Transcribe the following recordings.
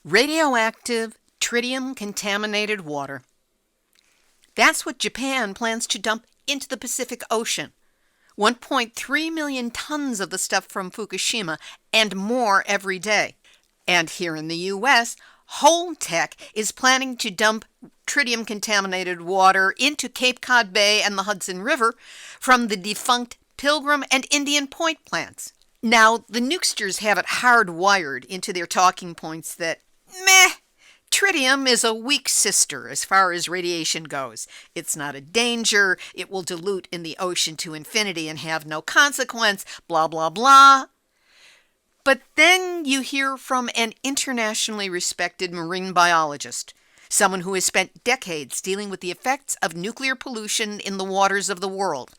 Radioactive, tritium-contaminated water. That's what Japan plans to dump into the Pacific Ocean. 1.3 million tons of the stuff from Fukushima and more every day. And here in the U.S., Holtec is planning to dump tritium-contaminated water into Cape Cod Bay and the Hudson River from the defunct Pilgrim and Indian Point plants. Now, the nukesters have it hardwired into their talking points that, tritium is a weak sister as far as radiation goes. It's not a danger, it will dilute in the ocean to infinity and have no consequence, blah, blah, blah. But then you hear from an internationally respected marine biologist, someone who has spent decades dealing with the effects of nuclear pollution in the waters of the world.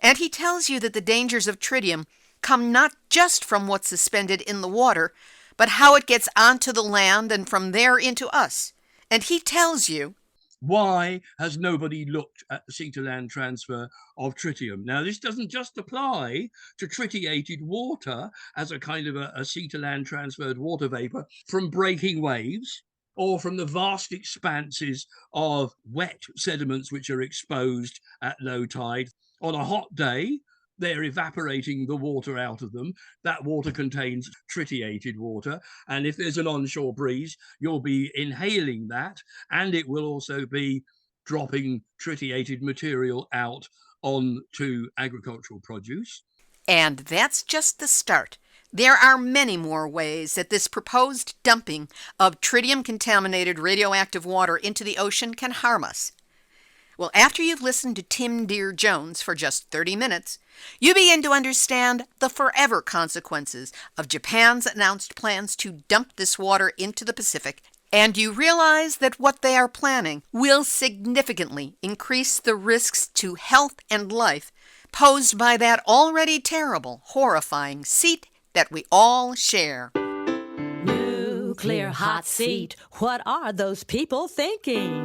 And he tells you that the dangers of tritium come not just from what's suspended in the water, but how it gets onto the land and from there into us. And he tells you, why has nobody looked at the sea-to-land transfer of tritium? Now, this doesn't just apply to tritiated water as a kind of a sea-to-land transferred water vapor from breaking waves or from the vast expanses of wet sediments which are exposed at low tide. On a hot day, they're evaporating the water out of them. That water contains tritiated water. And if there's an onshore breeze, you'll be inhaling that. And it will also be dropping tritiated material out onto agricultural produce. And that's just the start. There are many more ways that this proposed dumping of tritium-contaminated radioactive water into the ocean can harm us. Well, after you've listened to Tim Deere-Jones for just 30 minutes, you begin to understand the forever consequences of Japan's announced plans to dump this water into the Pacific, and you realize that what they are planning will significantly increase the risks to health and life posed by that already terrible, horrifying seat that we all share. Nuclear hot seat, what are those people thinking?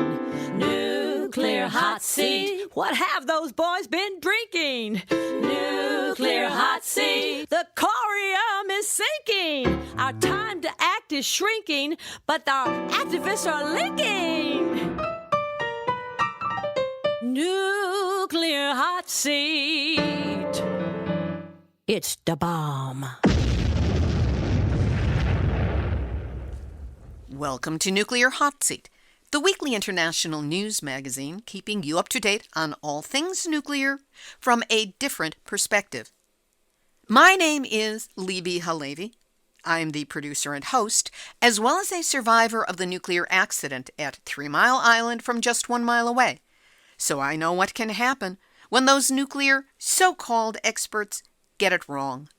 Nuclear hot seat, what have those boys been drinking? Nuclear hot seat, the corium is sinking. Our time to act is shrinking, but our activists are linking. Nuclear hot seat, it's the bomb. Welcome to Nuclear Hot Seat, the weekly international news magazine keeping you up to date on all things nuclear from a different perspective. My name is Libby Halevi. I'm the producer and host, as well as a survivor of the nuclear accident at 3 Mile Island from just 1 mile away. So I know what can happen when those nuclear so-called experts get it wrong.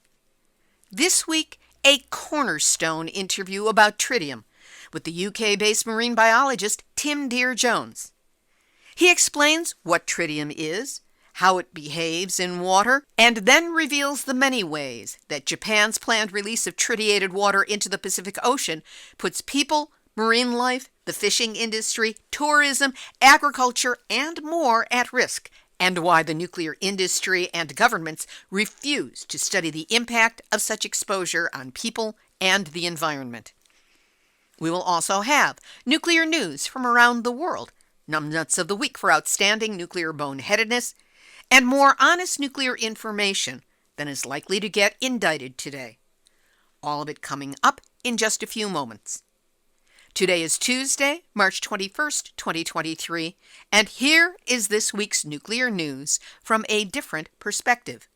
This week, a cornerstone interview about tritium with the UK-based marine biologist Tim Deere-Jones. He explains what tritium is, how it behaves in water, and then reveals the many ways that Japan's planned release of tritiated water into the Pacific Ocean puts people, marine life, the fishing industry, tourism, agriculture, and more at risk, and why the nuclear industry and governments refuse to study the impact of such exposure on people and the environment. We will also have nuclear news from around the world, numbnuts of the week for outstanding nuclear boneheadedness, and more honest nuclear information than is likely to get indicted today. All of it coming up in just a few moments. Today is Tuesday, March 21st, 2023, and here is this week's nuclear news from a different perspective.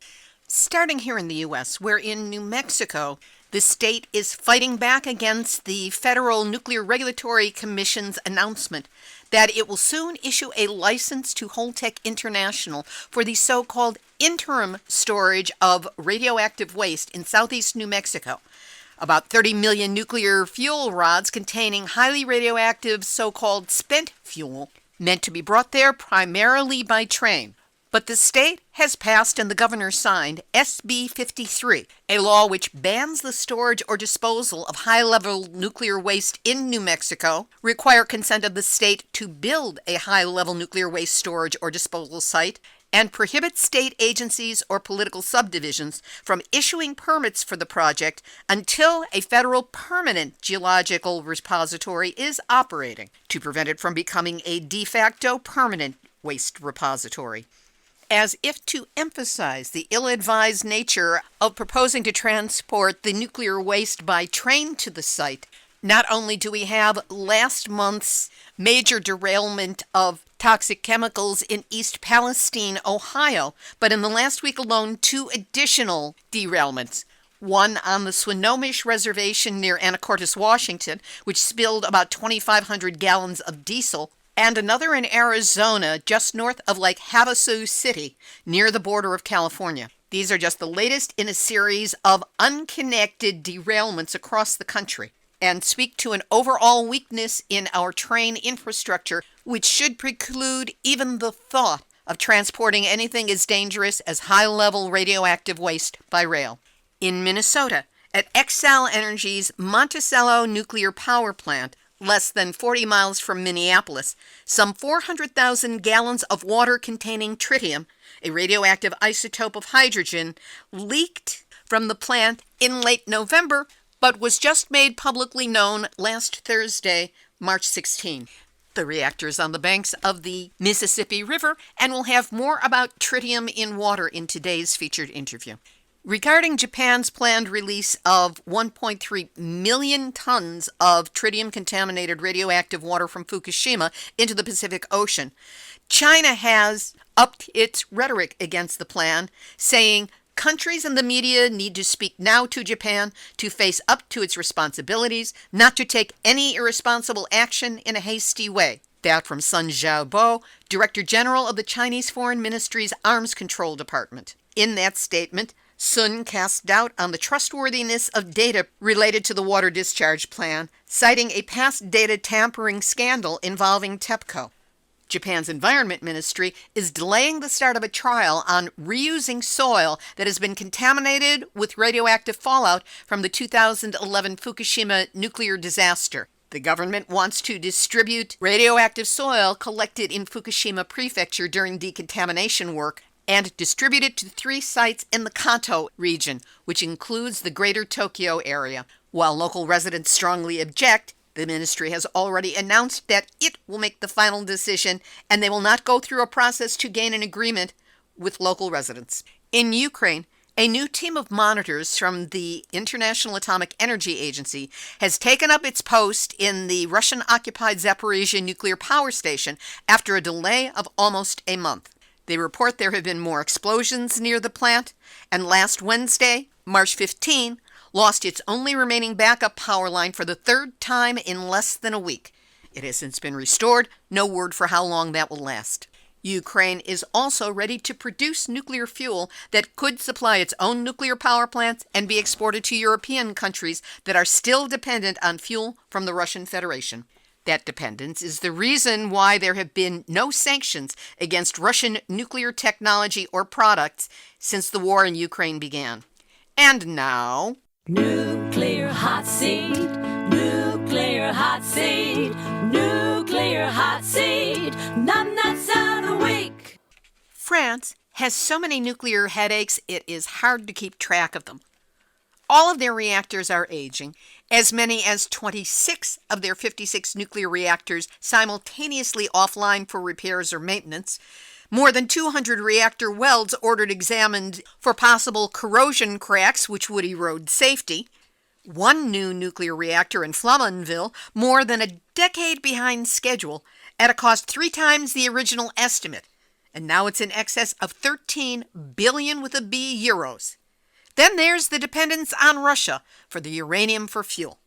Starting here in the U.S., where in New Mexico, the state is fighting back against the Federal Nuclear Regulatory Commission's announcement that it will soon issue a license to Holtec International for the so-called interim storage of radioactive waste in southeast New Mexico. About 30 million nuclear fuel rods containing highly radioactive so-called spent fuel meant to be brought there primarily by train. But the state has passed and the governor signed SB 53, a law which bans the storage or disposal of high-level nuclear waste in New Mexico, require consent of the state to build a high-level nuclear waste storage or disposal site, and prohibit state agencies or political subdivisions from issuing permits for the project until a federal permanent geological repository is operating to prevent it from becoming a de facto permanent waste repository. As if to emphasize the ill-advised nature of proposing to transport the nuclear waste by train to the site, not only do we have last month's major derailment of toxic chemicals in East Palestine, Ohio, but in the last week alone, 2 additional derailments. One on the Swinomish Reservation near Anacortes, Washington, which spilled about 2,500 gallons of diesel, and another in Arizona, just north of Lake Havasu City, near the border of California. These are just the latest in a series of unconnected derailments across the country, and speak to an overall weakness in our train infrastructure, which should preclude even the thought of transporting anything as dangerous as high-level radioactive waste by rail. In Minnesota, at Xcel Energy's Monticello nuclear power plant, less than 40 miles from Minneapolis, some 400,000 gallons of water containing tritium, a radioactive isotope of hydrogen, leaked from the plant in late November, but was just made publicly known last Thursday, March 16. The reactor is on the banks of the Mississippi River, and we'll have more about tritium in water in today's featured interview. Regarding Japan's planned release of 1.3 million tons of tritium-contaminated radioactive water from Fukushima into the Pacific Ocean, China has upped its rhetoric against the plan, saying countries and the media need to speak now to Japan to face up to its responsibilities, not to take any irresponsible action in a hasty way. That from Sun Xiaobo, Director General of the Chinese Foreign Ministry's Arms Control Department. In that statement, Sun cast doubt on the trustworthiness of data related to the water discharge plan, citing a past data tampering scandal involving TEPCO. Japan's Environment Ministry is delaying the start of a trial on reusing soil that has been contaminated with radioactive fallout from the 2011 Fukushima nuclear disaster. The government wants to distribute radioactive soil collected in Fukushima Prefecture during decontamination work and distribute it to 3 sites in the Kanto region, which includes the greater Tokyo area. While local residents strongly object, the ministry has already announced that it will make the final decision, and they will not go through a process to gain an agreement with local residents. In Ukraine, a new team of monitors from the International Atomic Energy Agency has taken up its post in the Russian-occupied Zaporizhzhia nuclear power station after a delay of almost a month. They report there have been more explosions near the plant, and last Wednesday, March 15, lost its only remaining backup power line for the 3rd time in less than a week. It has since been restored, no word for how long that will last. Ukraine is also ready to produce nuclear fuel that could supply its own nuclear power plants and be exported to European countries that are still dependent on fuel from the Russian Federation. That dependence is the reason why there have been no sanctions against Russian nuclear technology or products since the war in Ukraine began. And now, Nuclear hot seat, nuclear hot seat, nuclear hot seat, numbnuts of the week. France has so many nuclear headaches it is hard to keep track of them. All of their reactors are aging. As many as 26 of their 56 nuclear reactors simultaneously offline for repairs or maintenance. More than 200 reactor welds ordered examined for possible corrosion cracks which would erode safety. One new nuclear reactor in Flamanville more than a decade behind schedule at a cost 3 times the original estimate. And now it's in excess of 13 billion with a B euros. Then there's the dependence on Russia for the uranium for fuel.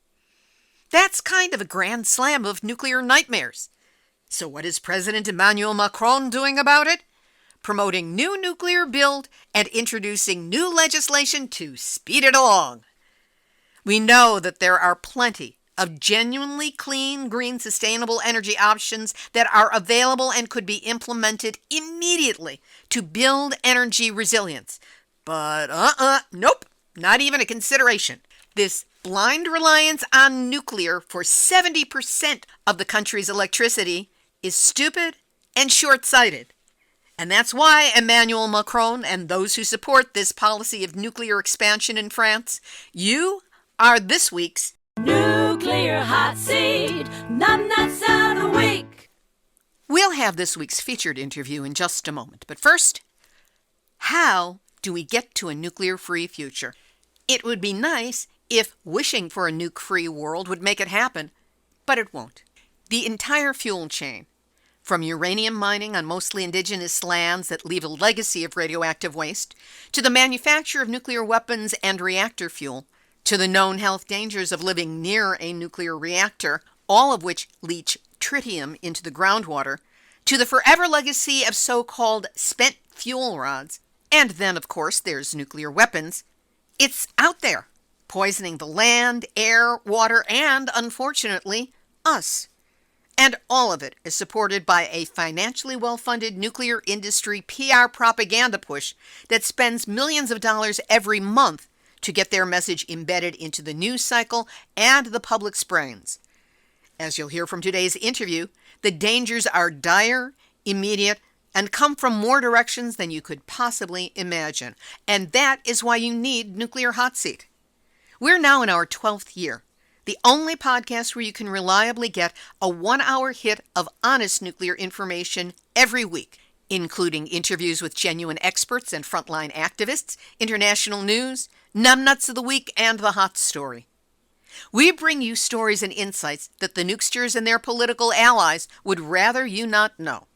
That's kind of a grand slam of nuclear nightmares. So what is President Emmanuel Macron doing about it? Promoting new nuclear build and introducing new legislation to speed it along. We know that there are plenty of genuinely clean, green, sustainable energy options that are available and could be implemented immediately to build energy resilience. But nope, not even a consideration. This blind reliance on nuclear for 70% of the country's electricity is stupid and short-sighted. And that's why Emmanuel Macron and those who support this policy of nuclear expansion in France, you are this week's Nuclear Hot Seat, numbnuts of the week. We'll have this week's featured interview in just a moment. But first, how do we get to a nuclear-free future? It would be nice if wishing for a nuke-free world would make it happen, but it won't. The entire fuel chain, from uranium mining on mostly indigenous lands that leave a legacy of radioactive waste, to the manufacture of nuclear weapons and reactor fuel, to the known health dangers of living near a nuclear reactor, all of which leach tritium into the groundwater, to the forever legacy of so-called spent fuel rods, and then, of course, there's nuclear weapons. It's out there, poisoning the land, air, water, and, unfortunately, us. And all of it is supported by a financially well-funded nuclear industry PR propaganda push that spends millions of dollars every month to get their message embedded into the news cycle and the public's brains. As you'll hear from today's interview, the dangers are dire, immediate, and come from more directions than you could possibly imagine. And that is why you need Nuclear Hot Seat. We're now in our 12th year, the only podcast where you can reliably get a 1-hour hit of honest nuclear information every week, including interviews with genuine experts and frontline activists, international news, numbnuts of the week, and the hot story. We bring you stories and insights that the nukesters and their political allies would rather you not know.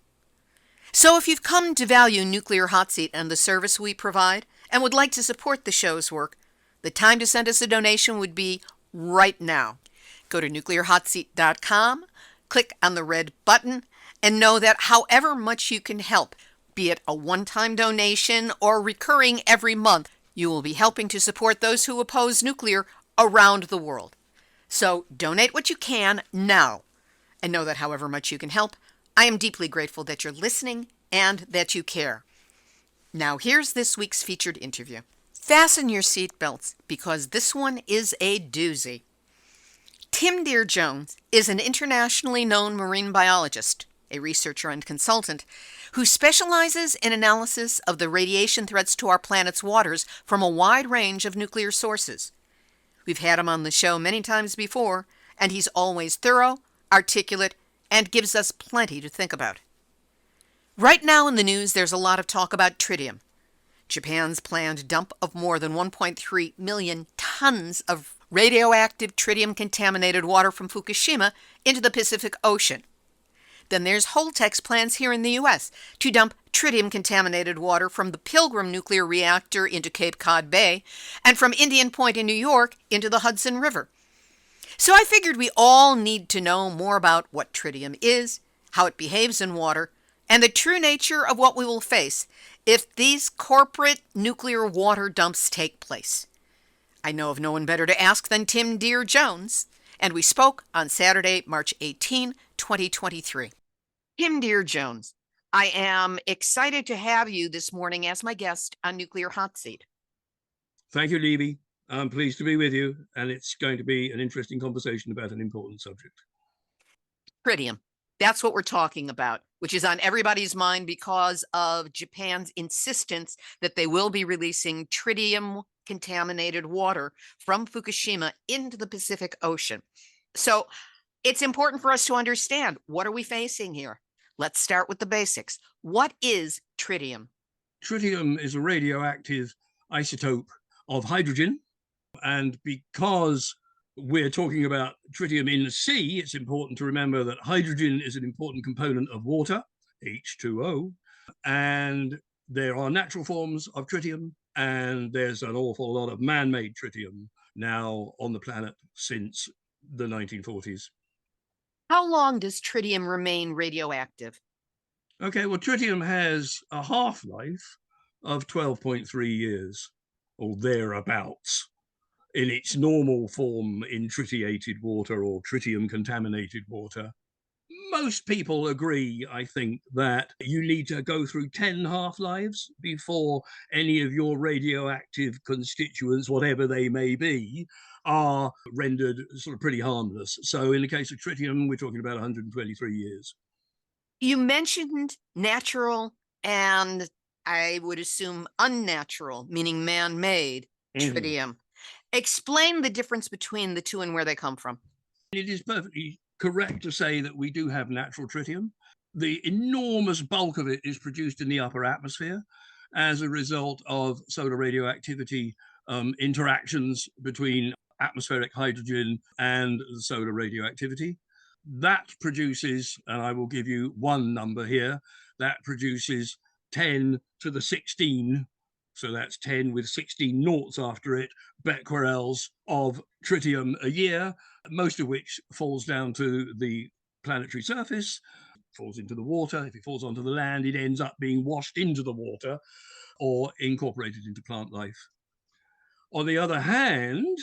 So if you've come to value Nuclear Hot Seat and the service we provide and would like to support the show's work, the time to send us a donation would be right now. Go to nuclearhotseat.com, click on the red button, and know that however much you can help, be it a one-time donation or recurring every month, you will be helping to support those who oppose nuclear around the world. So donate what you can now, and know that however much you can help, I am deeply grateful that you're listening and that you care. Now here's this week's featured interview. Fasten your seatbelts because this one is a doozy. Tim Deere-Jones is an internationally known marine biologist, a researcher and consultant, who specializes in analysis of the radiation threats to our planet's waters from a wide range of nuclear sources. We've had him on the show many times before, and he's always thorough, articulate, and gives us plenty to think about. Right now in the news, there's a lot of talk about tritium, Japan's planned dump of more than 1.3 million tons of radioactive tritium-contaminated water from Fukushima into the Pacific Ocean. Then there's Holtec's plans here in the U.S. to dump tritium-contaminated water from the Pilgrim nuclear reactor into Cape Cod Bay and from Indian Point in New York into the Hudson River. So I figured we all need to know more about what tritium is, how it behaves in water, and the true nature of what we will face if these corporate nuclear water dumps take place. I know of no one better to ask than Tim Deere-Jones, and we spoke on Saturday, March 18, 2023. Tim Deere-Jones, I am excited to have you this morning as my guest on Nuclear Hot Seat. Thank you, Levy. I'm pleased to be with you, and it's going to be an interesting conversation about an important subject. Tritium. That's what we're talking about, which is on everybody's mind because of Japan's insistence that they will be releasing tritium-contaminated water from Fukushima into the Pacific Ocean. So it's important for us to understand, what are we facing here? Let's start with the basics. What is tritium? Tritium is a radioactive isotope of hydrogen. And because we're talking about tritium in the sea, it's important to remember that hydrogen is an important component of water, H2O, and there are natural forms of tritium, and there's an awful lot of man-made tritium now on the planet since the 1940s. How long does tritium remain radioactive? Okay, well, tritium has a half-life of 12.3 years, or thereabouts, in its normal form in tritiated water or tritium-contaminated water. Most people agree, I think, that you need to go through 10 half-lives before any of your radioactive constituents, whatever they may be, are rendered sort of pretty harmless. So in the case of tritium, we're talking about 123 years. You mentioned natural and I would assume unnatural, meaning man-made Mhm. tritium. Explain the difference between the two and where they come from. It is perfectly correct to say that we do have natural tritium. The enormous bulk of it is produced in the upper atmosphere as a result of solar radioactivity interactions between atmospheric hydrogen and the solar radioactivity. That produces, and I will give you one number here, that produces 10 to the 16, so that's 10 with 16 noughts after it, becquerels of tritium a year, most of which falls down to the planetary surface, falls into the water. If it falls onto the land, it ends up being washed into the water or incorporated into plant life. On the other hand,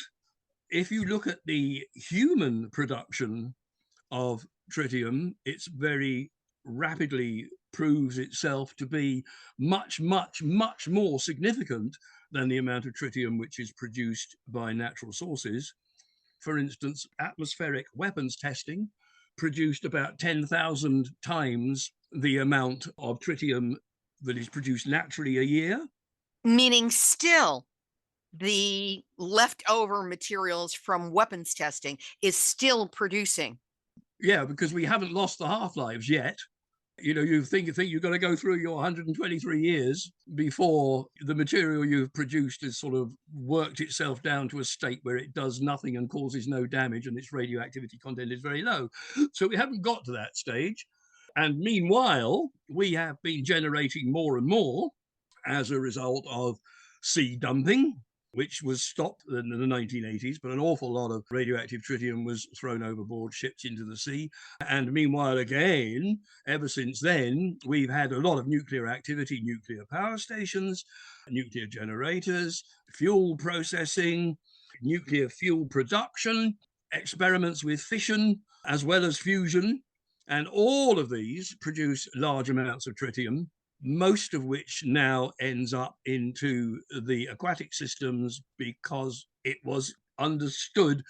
if you look at the human production of tritium, it's very rapidly proves itself to be much, much, much more significant than the amount of tritium which is produced by natural sources. For instance, atmospheric weapons testing produced about 10,000 times the amount of tritium that is produced naturally a year. Meaning still the leftover materials from weapons testing is still producing. Yeah, because we haven't lost the half-lives yet. You think you've got to go through your 123 years before the material you've produced has sort of worked itself down to a state where it does nothing and causes no damage and its radioactivity content is very low. So we haven't got to that stage. And meanwhile, we have been generating more and more as a result of sea dumping, which was stopped in the 1980s, but an awful lot of radioactive tritium was thrown overboard, shipped into the sea. And meanwhile, again, ever since then, we've had a lot of nuclear activity, nuclear power stations, nuclear generators, fuel processing, nuclear fuel production, experiments with fission, as well as fusion. And all of these produce large amounts of tritium, most of which now ends up into the aquatic systems because it was understood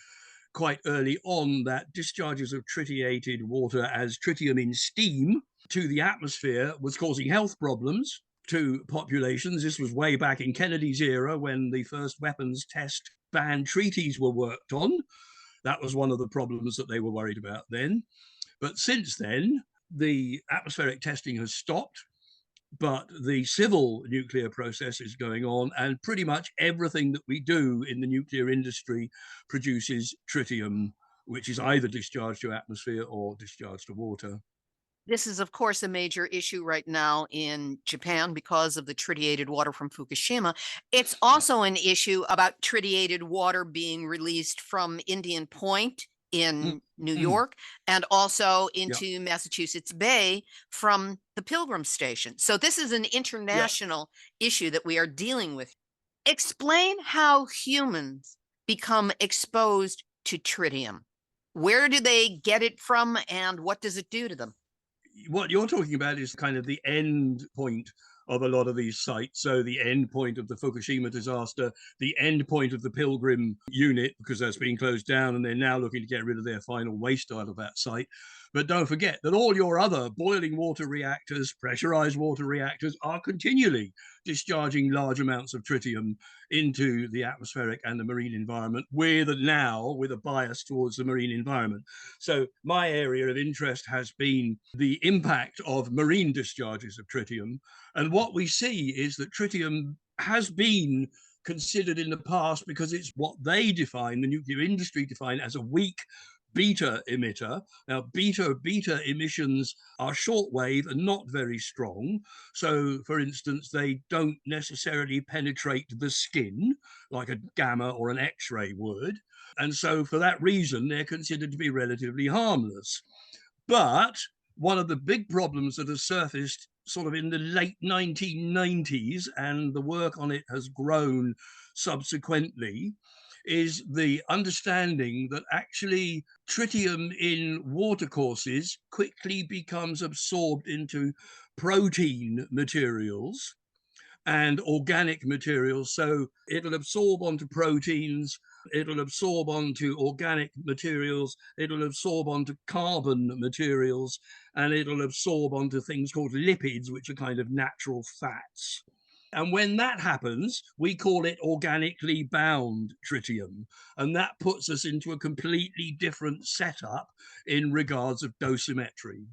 quite early on that discharges of tritiated water as tritium in steam to the atmosphere was causing health problems to populations. This was way back in Kennedy's era when the first weapons test ban treaties were worked on. That was one of the problems that they were worried about then. But since then, the atmospheric testing has stopped, but the civil nuclear process is going on, and pretty much everything that we do in the nuclear industry produces tritium, which is either discharged to atmosphere or discharged to water. This is, of course, a major issue right now in Japan because of the tritiated water from Fukushima. It's also an issue about tritiated water being released from Indian Point in New York and also into Massachusetts Bay from the Pilgrim Station. So this is an international issue that we are dealing with. Explain how humans become exposed to tritium. Where do they get it from and what does it do to them? What you're talking about is kind of the end point of a lot of these sites. So the end point of the Fukushima disaster, the end point of the Pilgrim unit, because that's been closed down and they're now looking to get rid of their final waste out of that site. But don't forget that all your other boiling water reactors, pressurized water reactors are continually discharging large amounts of tritium into the atmospheric and the marine environment with a bias towards the marine environment. So my area of interest has been the impact of marine discharges of tritium. And what we see is that tritium has been considered in the past because it's what they define, the nuclear industry define as a weak beta emitter. Now, beta emissions are shortwave and not very strong. So, for instance, they don't necessarily penetrate the skin like a gamma or an X-ray would. And so for that reason, they're considered to be relatively harmless. But one of the big problems that has surfaced sort of in the late 1990s, and the work on it has grown subsequently, is the understanding that actually tritium in watercourses quickly becomes absorbed into protein materials and organic materials. So it'll absorb onto proteins It'll absorb onto organic materials, it'll absorb onto carbon materials, and it'll absorb onto things called lipids, which are kind of natural fats. And when that happens, we call it organically bound tritium. And that puts us into a completely different setup in regards of dosimetry.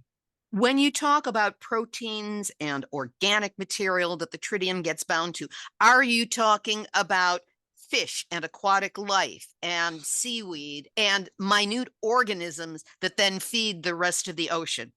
When you talk about proteins and organic material that the tritium gets bound to, are you talking about fish and aquatic life and seaweed and minute organisms that then feed the rest of the ocean?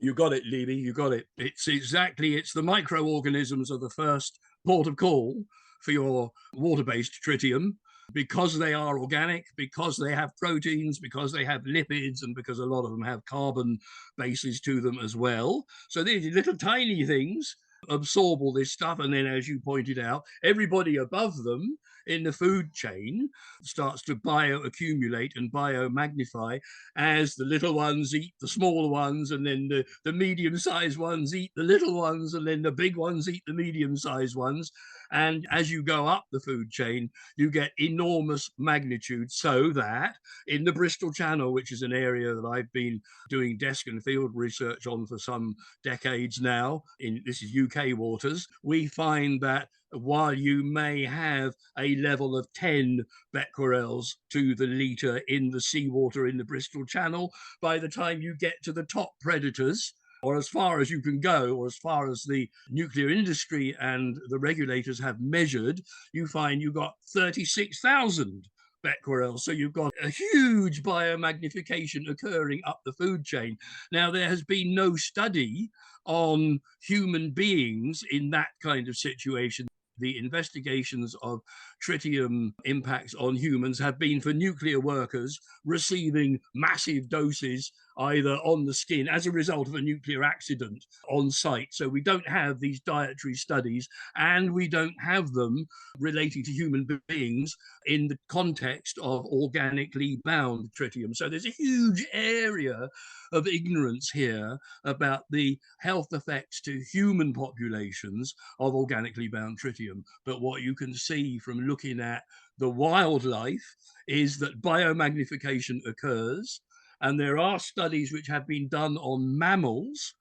You got it, Levy, you got it. It's the microorganisms are the first port of call for your water-based tritium, because they are organic, because they have proteins, because they have lipids, and because a lot of them have carbon bases to them as well. So these little tiny things absorb all this stuff. And then, as you pointed out, everybody above them in the food chain starts to bioaccumulate and biomagnify as the little ones eat the smaller ones, and then the medium-sized ones eat the little ones, and then the big ones eat the medium-sized ones. And as you go up the food chain, you get enormous magnitude, so that in the Bristol Channel, which is an area that I've been doing desk and field research on for some decades now, this is UK waters, we find that while you may have a level of 10 becquerels to the litre in the seawater in the Bristol Channel, by the time you get to the top predators, or as far as you can go, or as far as the nuclear industry and the regulators have measured, you find you've got 36,000 becquerels. So you've got a huge biomagnification occurring up the food chain. Now, there has been no study on human beings in that kind of situation. The investigations of tritium impacts on humans have been for nuclear workers receiving massive doses either on the skin as a result of a nuclear accident on site. So we don't have these dietary studies, and we don't have them relating to human beings in the context of organically bound tritium. So there's a huge area of ignorance here about the health effects to human populations of organically bound tritium. But what you can see from looking at the wildlife is that biomagnification occurs, and there are studies which have been done on mammals,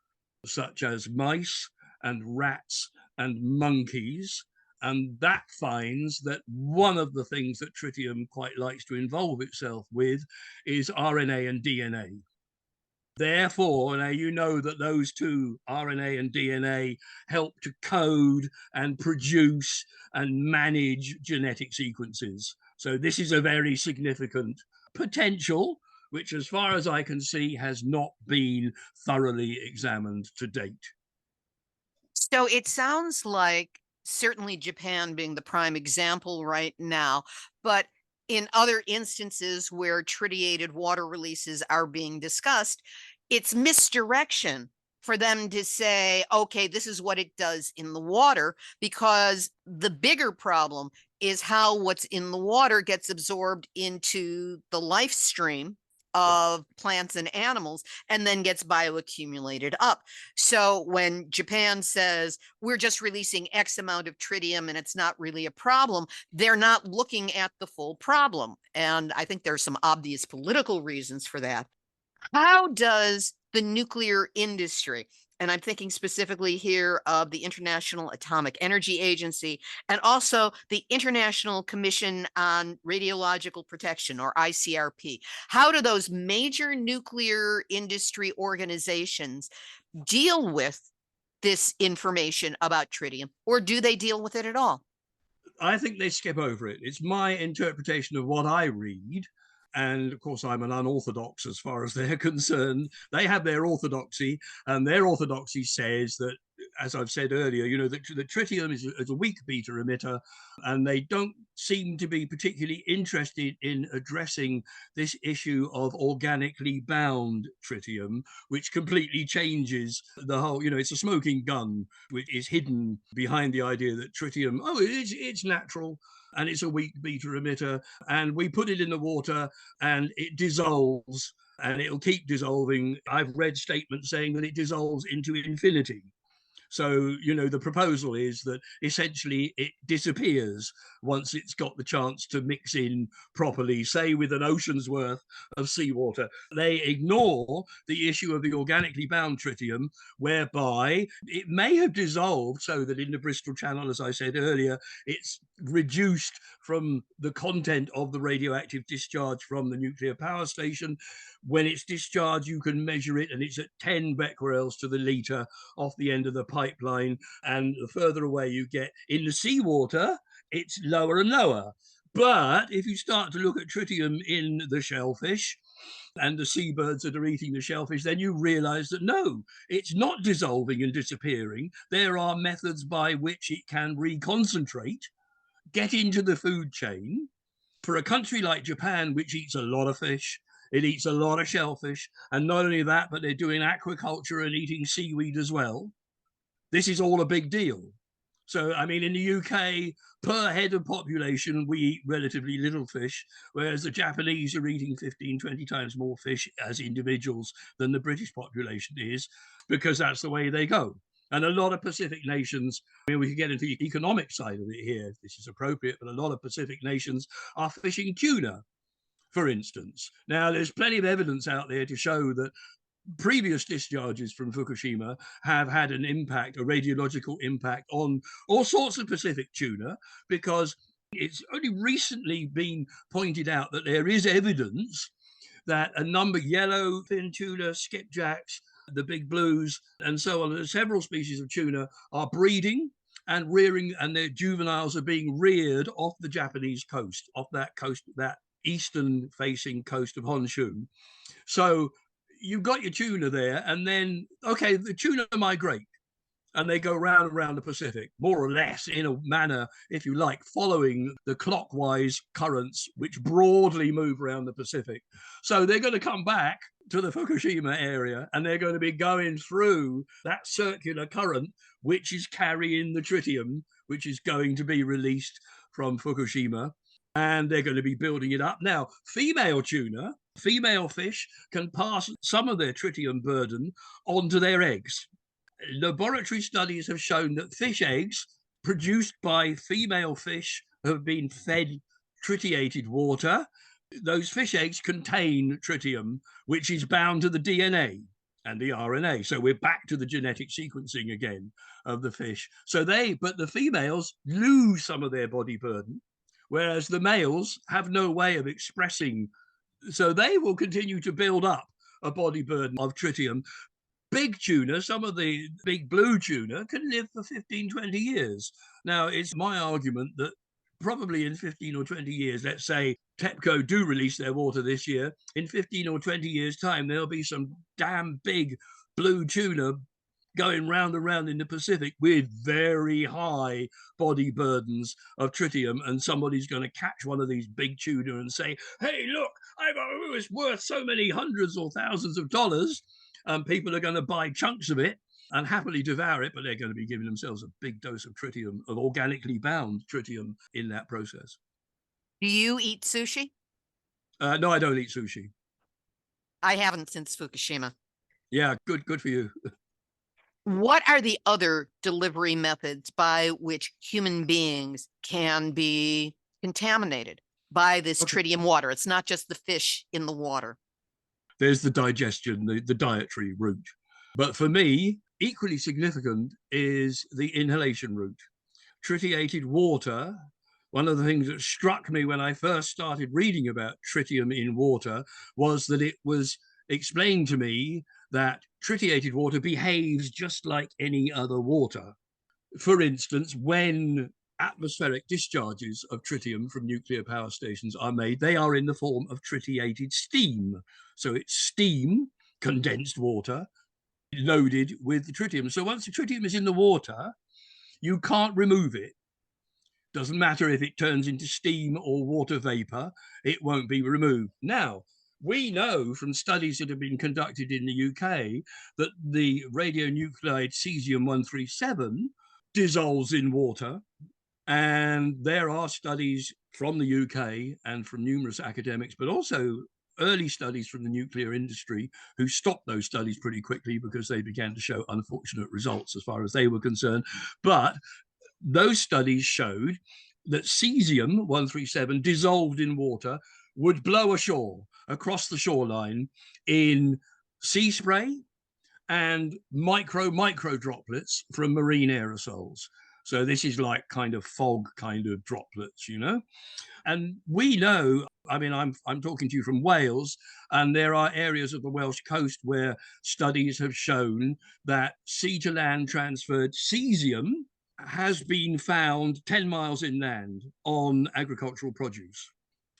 such as mice and rats and monkeys, and that finds that one of the things that tritium quite likes to involve itself with is RNA and DNA. Therefore, now you know that those two, RNA and DNA, help to code and produce and manage genetic sequences. So this is a very significant potential, which, as far as I can see, has not been thoroughly examined to date. So it sounds like, certainly Japan being the prime example right now, but in other instances where tritiated water releases are being discussed, it's misdirection for them to say, okay, this is what it does in the water, because the bigger problem is how what's in the water gets absorbed into the life stream of plants and animals and then gets bioaccumulated up. So when Japan says we're just releasing X amount of tritium and it's not really a problem, they're not looking at the full problem. And I think there's some obvious political reasons for that. How does the nuclear industry, and I'm thinking specifically here of the International Atomic Energy Agency and also the International Commission on Radiological Protection, or ICRP, how do those major nuclear industry organizations deal with this information about tritium, or do they deal with it at all? I think they skip over it. It's my interpretation of what I read. And of course, I'm an unorthodox as far as they're concerned. They have their orthodoxy, and their orthodoxy says that, as I've said earlier, you know, the tritium is a weak beta emitter, and they don't seem to be particularly interested in addressing this issue of organically bound tritium, which completely changes the whole, you know, it's a smoking gun, which is hidden behind the idea that tritium, it's natural, and it's a weak beta emitter, and we put it in the water and it dissolves, and it'll keep dissolving. I've read statements saying that it dissolves into infinity. So, the proposal is that essentially it disappears once it's got the chance to mix in properly, say with an ocean's worth of seawater. They ignore the issue of the organically bound tritium, whereby it may have dissolved so that in the Bristol Channel, as I said earlier, it's reduced from the content of the radioactive discharge from the nuclear power station. When it's discharged, you can measure it, and it's at 10 becquerels to the litre off the end of the pipeline. And the further away you get in the seawater, it's lower and lower. But if you start to look at tritium in the shellfish and the seabirds that are eating the shellfish, then you realize that no, it's not dissolving and disappearing. There are methods by which it can reconcentrate, get into the food chain. For a country like Japan, which eats a lot of fish, it eats a lot of shellfish, and not only that, but they're doing aquaculture and eating seaweed as well. This is all a big deal. So, I mean, in the UK, per head of population, we eat relatively little fish, whereas the Japanese are eating 15, 20 times more fish as individuals than the British population is, because that's the way they go. And a lot of Pacific nations, I mean, we could get into the economic side of it here, if this is appropriate, but a lot of Pacific nations are fishing tuna, for instance. Now, there's plenty of evidence out there to show that previous discharges from Fukushima have had an impact, a radiological impact on all sorts of Pacific tuna, because it's only recently been pointed out that there is evidence that a number of yellowfin tuna, skipjacks, the big blues, and so on, several species of tuna are breeding and rearing, and their juveniles are being reared off the Japanese coast, off that coast, that eastern-facing coast of Honshu. So you've got your tuna there, and then, okay, the tuna migrate, and they go round and round the Pacific, more or less in a manner, if you like, following the clockwise currents which broadly move around the Pacific. So they're going to come back to the Fukushima area, and they're going to be going through that circular current, which is carrying the tritium, which is going to be released from Fukushima, and they're going to be building it up. Now, female tuna, female fish, can pass some of their tritium burden onto their eggs. Laboratory studies have shown that fish eggs produced by female fish have been fed tritiated water. Those fish eggs contain tritium, which is bound to the DNA and the RNA. So we're back to the genetic sequencing again of the fish. But the females lose some of their body burden, whereas the males have no way of expressing. So they will continue to build up a body burden of tritium. Big tuna, some of the big blue tuna, can live for 15, 20 years. Now, it's my argument that probably in 15 or 20 years, let's say TEPCO do release their water this year, in 15 or 20 years' time, there'll be some damn big blue tuna going round and round in the Pacific with very high body burdens of tritium, and somebody's going to catch one of these big tuna and say, hey, look, it's worth so many hundreds or thousands of dollars. People are going to buy chunks of it and happily devour it, but they're going to be giving themselves a big dose of tritium, of organically bound tritium in that process. Do you eat sushi? No, I don't eat sushi. I haven't since Fukushima. Yeah, good for you. What are the other delivery methods by which human beings can be contaminated by this tritium water? It's not just the fish in the water. There's the digestion, the dietary route. But for me, equally significant is the inhalation route. Tritiated water, one of the things that struck me when I first started reading about tritium in water was that it was explained to me that tritiated water behaves just like any other water. For instance, when atmospheric discharges of tritium from nuclear power stations are made, they are in the form of tritiated steam. So it's steam, condensed water, loaded with the tritium. So once the tritium is in the water, you can't remove it. Doesn't matter if it turns into steam or water vapor, it won't be removed. Now, we know from studies that have been conducted in the UK that the radionuclide cesium-137 dissolves in water. And there are studies from the UK and from numerous academics, but also early studies from the nuclear industry who stopped those studies pretty quickly because they began to show unfortunate results as far as they were concerned. But those studies showed that cesium-137 dissolved in water would blow ashore across the shoreline in sea spray and micro droplets from marine aerosols. So this is like kind of fog kind of droplets, you know. And we know, I mean, I'm talking to you from Wales, and there are areas of the Welsh coast where studies have shown that sea to land transferred cesium has been found 10 miles inland on agricultural produce.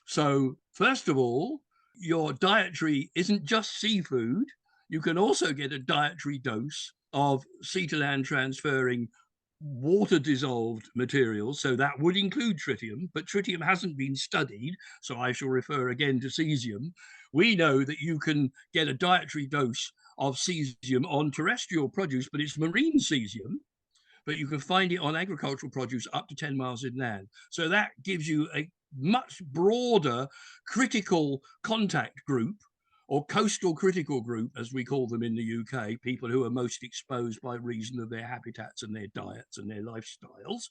So first of all, your dietary isn't just seafood. You can also get a dietary dose of sea to land transferring water dissolved materials. So that would include tritium, but tritium hasn't been studied. So I shall refer again to cesium. We know that you can get a dietary dose of cesium on terrestrial produce, but it's marine cesium. But you can find it on agricultural produce up to 10 miles inland. So that gives you a much broader critical contact group, or coastal critical group, as we call them in the UK, people who are most exposed by reason of their habitats and their diets and their lifestyles.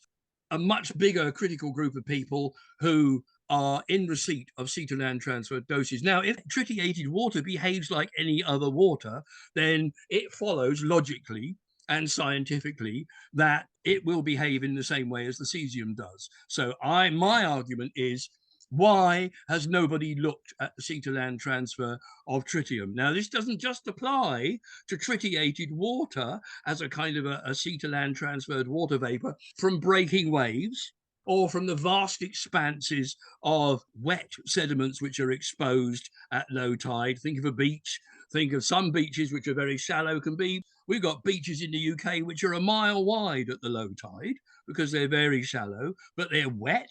A much bigger critical group of people who are in receipt of sea to land transfer doses. Now, if tritiated water behaves like any other water, then it follows logically and scientifically that it will behave in the same way as the cesium does. So my argument is, why has nobody looked at the sea to land transfer of tritium? Now, this doesn't just apply to tritiated water as a kind of a sea to land transferred water vapor from breaking waves, or from the vast expanses of wet sediments which are exposed at low tide. Think of a beach. Think of some beaches which are very shallow can be. We've got beaches in the UK which are a mile wide at the low tide because they're very shallow, but they're wet.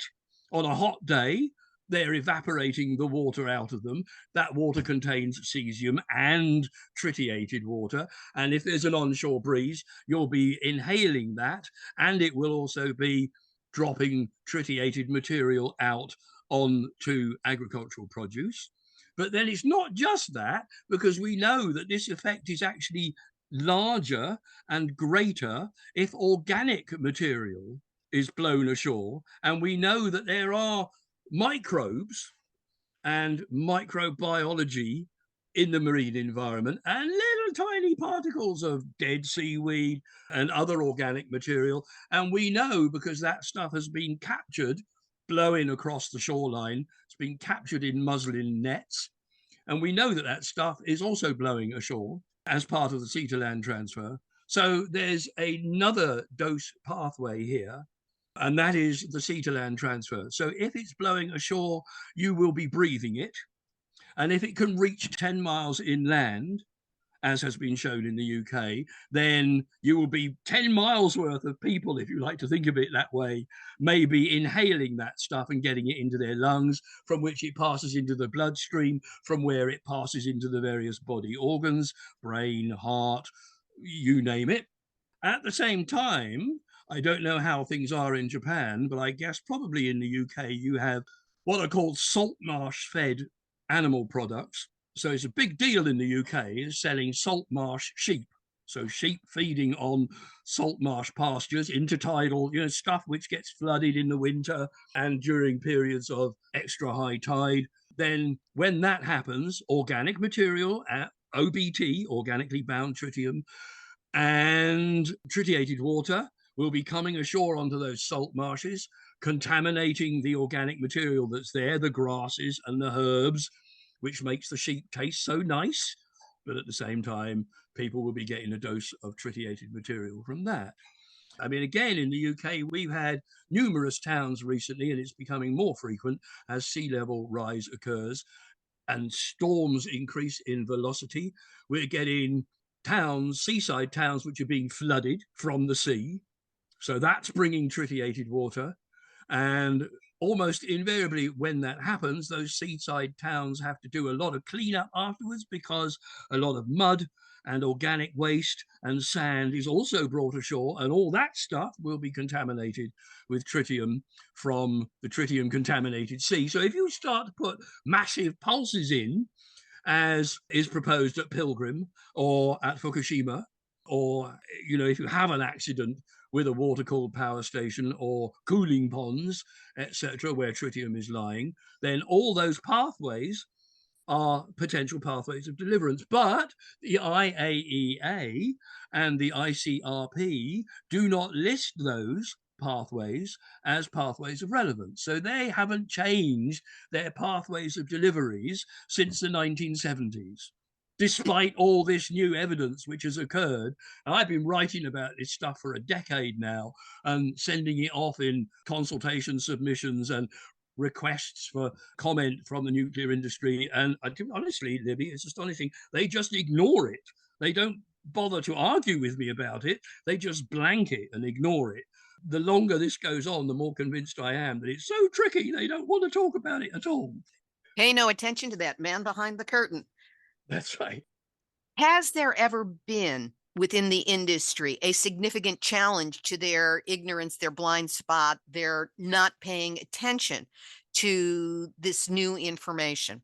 On a hot day, they're evaporating the water out of them. That water contains cesium and tritiated water. And if there's an onshore breeze, you'll be inhaling that, and it will also be dropping tritiated material out onto agricultural produce. But then it's not just that, because we know that this effect is actually larger and greater if organic material is blown ashore. And we know that there are microbes and microbiology in the marine environment, and little tiny particles of dead seaweed and other organic material. And we know, because that stuff has been captured blowing across the shoreline, it's been captured in muslin nets. And we know that that stuff is also blowing ashore as part of the sea to land transfer. So there's another dose pathway here, and that is the sea to land transfer. So if it's blowing ashore, you will be breathing it. And if it can reach 10 miles inland, as has been shown in the UK, then you will be 10 miles worth of people, if you like to think of it that way, maybe inhaling that stuff and getting it into their lungs, from which it passes into the bloodstream, from where it passes into the various body organs, brain, heart, you name it. At the same time, I don't know how things are in Japan, but I guess probably in the UK you have what are called salt marsh fed animal products. So it's a big deal in the UK is selling salt marsh sheep. So sheep feeding on salt marsh pastures, intertidal, stuff which gets flooded in the winter and during periods of extra high tide. Then when that happens, organic material, OBT, organically bound tritium, and tritiated water will be coming ashore onto those salt marshes, contaminating the organic material that's there, the grasses and the herbs, which makes the sheep taste so nice. But at the same time, people will be getting a dose of tritiated material from that. I mean, again, in the UK, we've had numerous towns recently, and it's becoming more frequent as sea level rise occurs and storms increase in velocity. We're getting towns, seaside towns, which are being flooded from the sea. So that's bringing tritiated water. And almost invariably when that happens, those seaside towns have to do a lot of cleanup afterwards because a lot of mud and organic waste and sand is also brought ashore, and all that stuff will be contaminated with tritium from the tritium-contaminated sea. So if you start to put massive pulses in, as is proposed at Pilgrim or at Fukushima, or if you have an accident with a water-cooled power station or cooling ponds, etc., where tritium is lying, then all those pathways are potential pathways of deliverance. But the IAEA and the ICRP do not list those pathways as pathways of relevance. So they haven't changed their pathways of deliveries since the 1970s. Despite all this new evidence which has occurred. And I've been writing about this stuff for a decade now and sending it off in consultation submissions and requests for comment from the nuclear industry. And honestly, Libby, it's astonishing. They just ignore it. They don't bother to argue with me about it. They just blank it and ignore it. The longer this goes on, the more convinced I am that it's so tricky. They don't want to talk about it at all. Pay no attention to that man behind the curtain. That's right. Has there ever been within the industry a significant challenge to their ignorance, their blind spot, their not paying attention to this new information?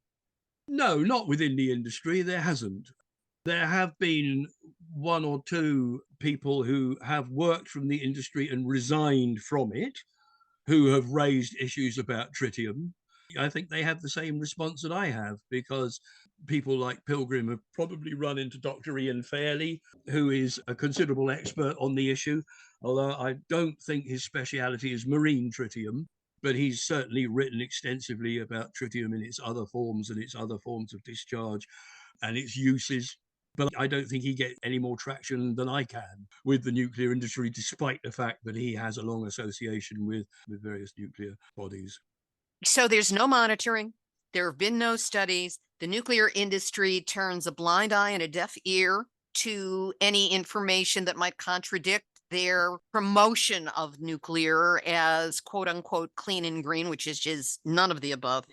No, not within the industry. There hasn't. There have been one or two people who have worked from the industry and resigned from it, who have raised issues about tritium. I think they have the same response that I have, because people like Pilgrim have probably run into Dr. Ian Fairley, who is a considerable expert on the issue, although I don't think his speciality is marine tritium, but he's certainly written extensively about tritium in its other forms and its other forms of discharge and its uses. But I don't think he gets any more traction than I can with the nuclear industry, despite the fact that he has a long association with various nuclear bodies. So there's no monitoring. There have been no studies. The nuclear industry turns a blind eye and a deaf ear to any information that might contradict their promotion of nuclear as quote unquote clean and green, which is just none of the above.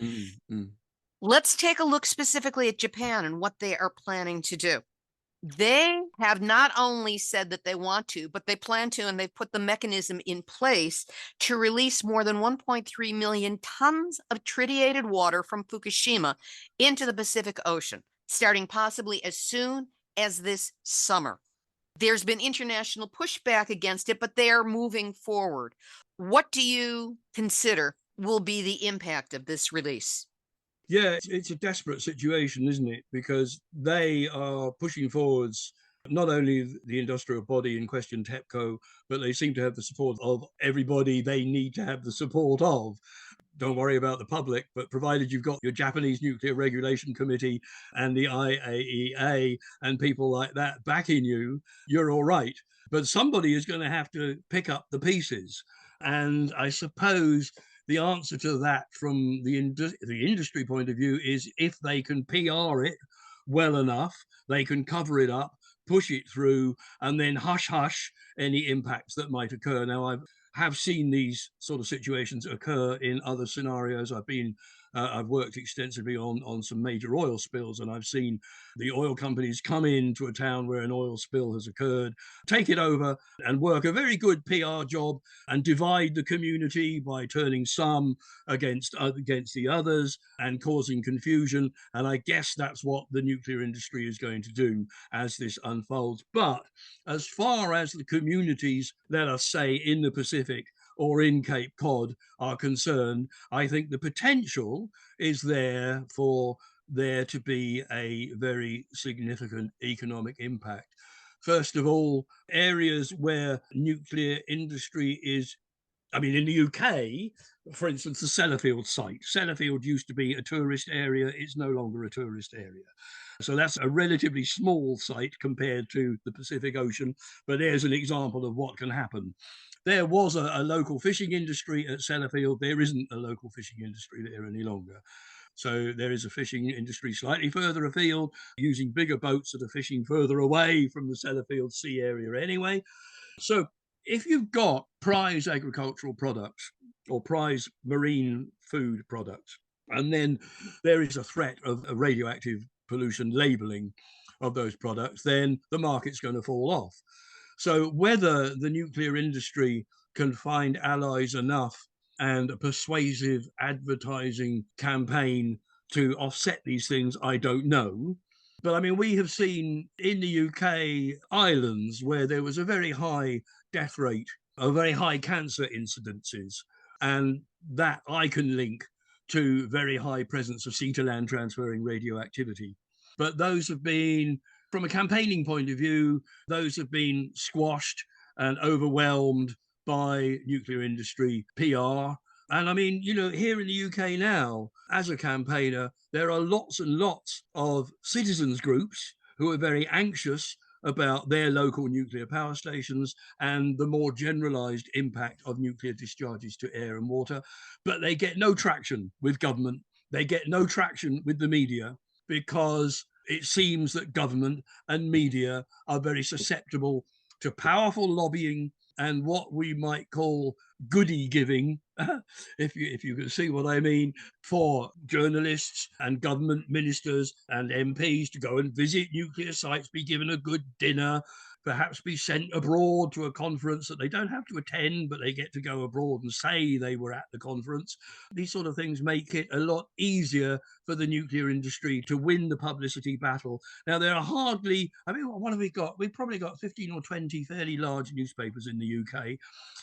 Let's take a look specifically at Japan and what they are planning to do. They have not only said that they want to, but they plan to, and they've put the mechanism in place to release more than 1.3 million tons of tritiated water from Fukushima into the Pacific Ocean, starting possibly as soon as this summer. There's been international pushback against it, but they are moving forward. What do you consider will be the impact of this release? Yeah, it's a desperate situation, isn't it? Because they are pushing forwards not only the industrial body in question, TEPCO, but they seem to have the support of everybody they need to have the support of. Don't worry about the public, but provided you've got your Japanese Nuclear Regulation Committee and the IAEA and people like that backing you, you're all right. But somebody is going to have to pick up the pieces. And I suppose the answer to that from the industry point of view is if they can PR it well enough, they can cover it up, push it through, and then hush any impacts that might occur. Now, I have seen these sort of situations occur in other scenarios. I've worked extensively on some major oil spills, and I've seen the oil companies come into a town where an oil spill has occurred, take it over and work a very good PR job and divide the community by turning some against the others and causing confusion. And I guess that's what the nuclear industry is going to do as this unfolds. But as far as the communities, let us say, in the Pacific or in Cape Cod are concerned, I think the potential is there for there to be a very significant economic impact. First of all, areas where nuclear industry is, in the UK, for instance, the Sellafield site. Sellafield used to be a tourist area. It's no longer a tourist area. So that's a relatively small site compared to the Pacific Ocean, but there's an example of what can happen. There was a local fishing industry at Sellafield. There isn't a local fishing industry there any longer. So there is a fishing industry slightly further afield, using bigger boats that are fishing further away from the Sellafield sea area anyway. So if you've got prize agricultural products, or prize marine food products. And then there is a threat of a radioactive pollution labeling of those products, then the market's going to fall off. So whether the nuclear industry can find allies enough and a persuasive advertising campaign to offset these things, I don't know. But I mean, we have seen in the UK islands where there was a very high death rate, a very high cancer incidences, and that I can link to very high presence of sea to land transferring radioactivity. But those have been, from a campaigning point of view, those have been squashed and overwhelmed by nuclear industry PR. And I mean, here in the UK now, as a campaigner, there are lots and lots of citizens groups who are very anxious about their local nuclear power stations and the more generalized impact of nuclear discharges to air and water. But they get no traction with government. They get no traction with the media because it seems that government and media are very susceptible to powerful lobbying and what we might call goodie giving, if you can see what I mean, for journalists and government ministers and MPs to go and visit nuclear sites, be given a good dinner, perhaps be sent abroad to a conference that they don't have to attend, but they get to go abroad and say they were at the conference. These sort of things make it a lot easier for the nuclear industry to win the publicity battle. Now, there are hardly, I mean, what have we got? We've probably got 15 or 20 fairly large newspapers in the UK.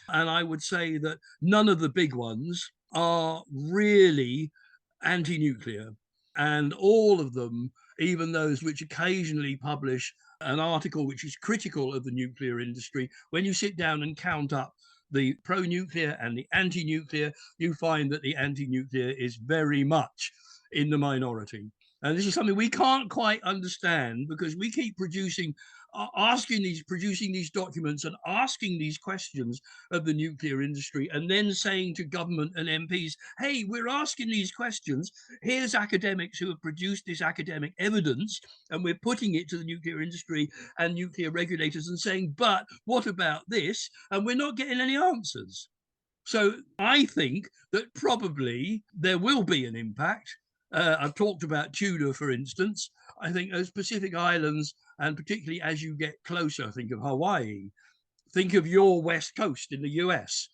And I would say that none of the big ones are really anti-nuclear. And all of them, even those which occasionally publish an article which is critical of the nuclear industry, when you sit down and count up the pro-nuclear and the anti-nuclear, you find that the anti-nuclear is very much in the minority. And this is something we can't quite understand because we keep producing these documents and asking these questions of the nuclear industry, and then saying to government and MPs, hey, we're asking these questions. Here's academics who have produced this academic evidence, and we're putting it to the nuclear industry and nuclear regulators and saying, but what about this? And we're not getting any answers. So I think that probably there will be an impact. I've talked about Tudor, for instance. I think those Pacific Islands, and particularly as you get closer, think of Hawaii, think of your West Coast in the US.